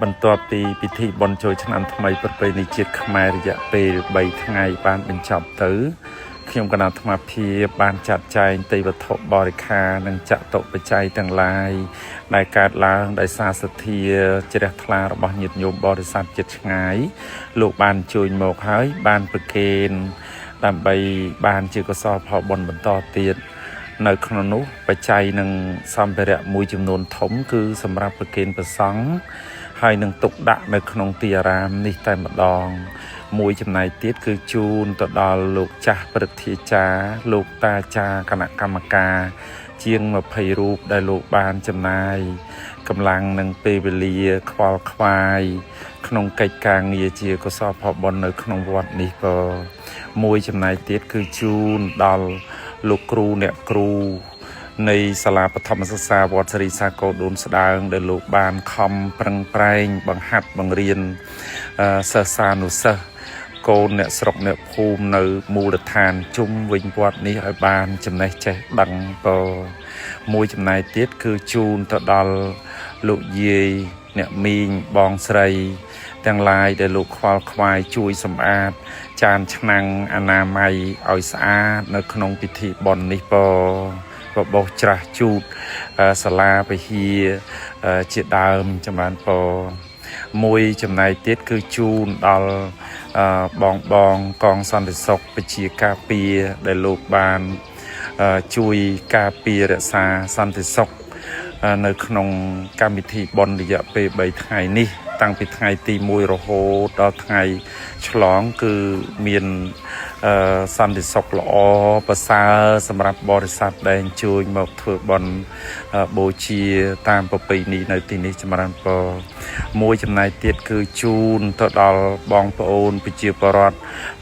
បន្ទាប់ពីពិធីបុណ្យចូលឆ្នាំថ្មីប្រពៃណីជាតិខ្មែររយៈពេល3ថ្ងៃបានបញ្ចប់ទៅខ្ញុំគណៈអាត្មាភាពបានចាត់ចែងទេយ្យវត្ថុបរិក្ខារនិងចតុបច្ច័យទាំងឡាយដែលកើតឡើងដោយសារសទ្ធាជ្រះថ្លារបស់ញាតិញោមបរិស័ទចិត្តឆ្ងាយលោកបានជួយមកហើយបានប្រគេនដើម្បីបានជាកុសលផលបុណ្យបន្តទៀតនៅក្នុងនោះបច្ច័យនិងសម្ភារៈមួយចំនួនធំគឺសម្រាប់ប្រគេនព្រះសង្ឃហើយនឹងទុកដាក់នៅក្នុងទីអារាមនេះតែម្ដងមួយចំណែកទៀតគឺជូនទៅដល់លោកចាស់ព្រឹទ្ធាចារ្យលោកតាចារ្យគណៈកម្មការជាង20រូបដែលលោកបានចំណាយកម្លាំងនិងពេលវេលាខ្វល់ខ្វាយក្នុងកិច្ចការងារជាកុសលផលបុណ្យនៅក្នុងវត្តនេះក៏មួយចំណែកទៀតគឺជូនដល់លោកគ្រូអ្នកគ្រូនៃសាលាបឋមសិក្សាវត្តសេរីសាគរដូនស្ដើងដែលលោកបានខំប្រឹងប្រែងបង្ហាត់បង្រៀនសិស្សានុសិស្សកូនអ្នកស្រុកអ្នកភូមិនៅមូលដ្ឋានជុំវិញវត្តនេះឲ្យបានចំណេះចេះដឹងក៏មួយចំណែកទៀតគឺជូនទៅដល់លោកយាយអ្នកមីងបងស្រីទាំងឡាយដែលលោកខ្វល់ខ្វាយជួយសម្អាតចានឆ្នាំងអនាម័យឲ្យស្អាតនៅក្នុងពិធីបុណ្យនេះបបោសច្រាស់ជូតសាលាពហិជាដើមចំបានមួយចំណែកទៀតគឺជូនដល់បងកងសន្តិសុខពជាការពារដែលលោកបានជួយការពាររក្សាសន្តិសុខនៅក្នុងកម្មវិធីបុណ្យរយៈពេល3ថ្ងៃនេះតាំងពីថ្ងៃទី1រហូតដល់ថ្ងៃឆ្លងគឺមានសន្តិសុខល្អប្រសើរសម្រាប់បរិស័ទដែលអញ្ជើញមកធ្វើបុណ្យបូជាតាមប្រពៃណីនៅទីនេះចម្រើនពរមួយចំណែកទៀតគឺជូនទៅដល់បងប្អូនប្រជាពលរដ្ឋ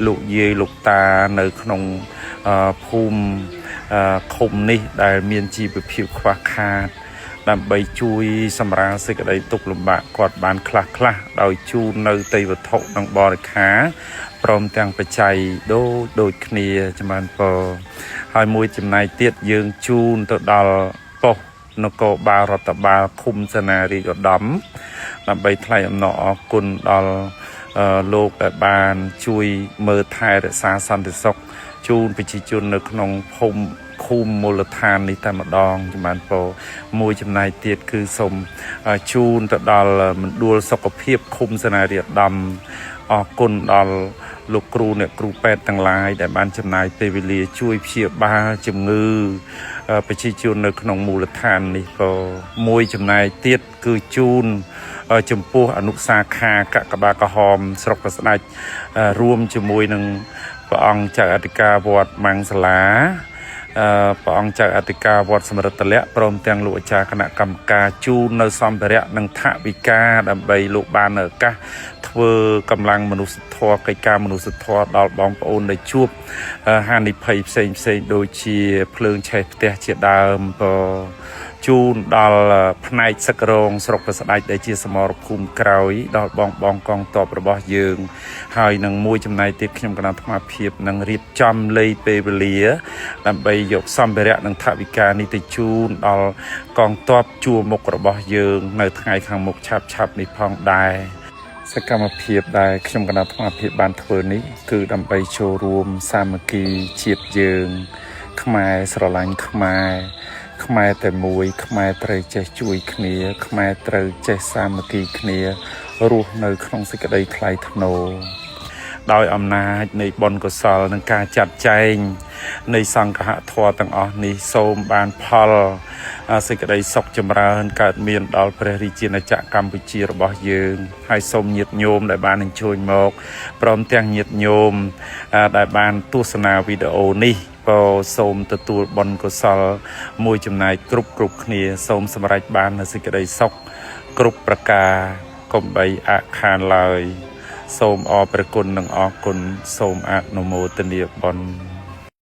លោកយាយលោកតានៅក្នុងភូមិឃុំនេះដែលមានជីវភាពខ្វះខាតដើម្បីជួយសម្រាលសេចក្តីទុក្ខលំបាកគាត់បានខ្លះដោយជូននៅទេយ្យវត្ថុនិងបរិក្ខារព្រមទាំងបច្ច័យដូចគ្នាចំបានពរហើយមួយចំណែកទៀតយើងជូនទៅដល់ប៉ុស្តិ៍នគរបាលរដ្ឋបាលឃុំសេនារាជឧត្តមដើម្បីថ្លែងអំណរអគុណដល់លោកដែលបានជួយមើលថែរក្សាសន្តិសុខជូនប្រជាជននៅក្នុងភូមិឃុំមូលដ្ឋាននេះតែម្ដងចំបានពរមួយចំណែកទៀតគឺសូមជូនទៅដល់មណ្ឌលសុខភាពឃុំសេនារាជឧត្តមអរគុណដល់លោកគ្រូអ្នកគ្រូពេទ្យទាំងឡាយដែលបានចំណាយពេលវេលាជួយព្យាបាលជំងឺប្រជាជននៅក្នុងមូលដ្ឋាននេះក៏មួយចំណែកទៀតគឺជូនចំពោះអនុសាខាកក្បាលក្រហមស្រុកប្រស្ដេចរួមជាមួយនឹងព្រះអង្គចៅអធិការវត្តម៉ាំងសាលាព្រះអង្គចៅអធិការវត្តសមរិទ្ធលក្ខព្រមទាំងលោកអាចារ្យគណៈកម្មការជូននៅសម្ភារៈនិងថវិកាដើម្បីលោកបានឱកាសធ្វើកម្លាំងមនុស្សធម៌កិច្ចការមនុស្សធម៌ដល់បងប្អូនដែលជួបហានិភ័យផ្សេងដូចជាភ្លើងឆេះផ្ទះជាដើមជូនដល់ផ្នែកសឹករងស្រុកប្រស្ដេចដែលជាសមរភូមិក្រោយដល់បងកងទ័ពរបស់យើងហើយនឹងមួយចំណែកទៀតខ្ញុំគណៈអាត្មាភាពនឹងរៀបចំលេខពេលវេលាដើម្បីយកសម្ភារៈនិងថវិកានេះទៅជូនដល់កងទ័ពជួរមុខរបស់យើងនៅថ្ងៃខាងមុខឆាប់នេះផងដែរសកម្មភាពដែលខ្ញុំគណៈអាត្មាភាពបានធ្វើនេះគឺដើម្បីចូលរួមសាមគ្គីជាតិយើងខ្មែរស្រឡាញ់ខ្មែរតែមួយខ្មែរត្រូវចេះជួយគ្នាខ្មែរត្រូវចេះសាមគ្គីគ្នារស់នៅក្នុងសេចក្តីថ្លៃថ្នូរដោយអំណាចនៃបុណ្យកុសលនិងការចាត់ចែងនៃសង្ឃធម៌ទាំងអស់នេះសូមបានផលសេចក្តីសុខចម្រើនកើតមានដល់ព្រះរាជាណាចក្រកម្ពុជារបស់យើងហើយសូមញាតិញោមដែលបានអញ្ជើញមកព្រមទាំងញាតិញោមដែលបានទស្សនាវីដេអូនេះក៏សូមទទួលបុណ្យកុសលមួយចំណែកគ្រប់គ្នាសូមសម្រេចបាននូវសេចក្តីសុខគ្រប់ប្រការកុំបីអាក់ខានឡើយសូមអរព្រះគុណនិងអរគុណសូមអនុមោទនាបុណ្យ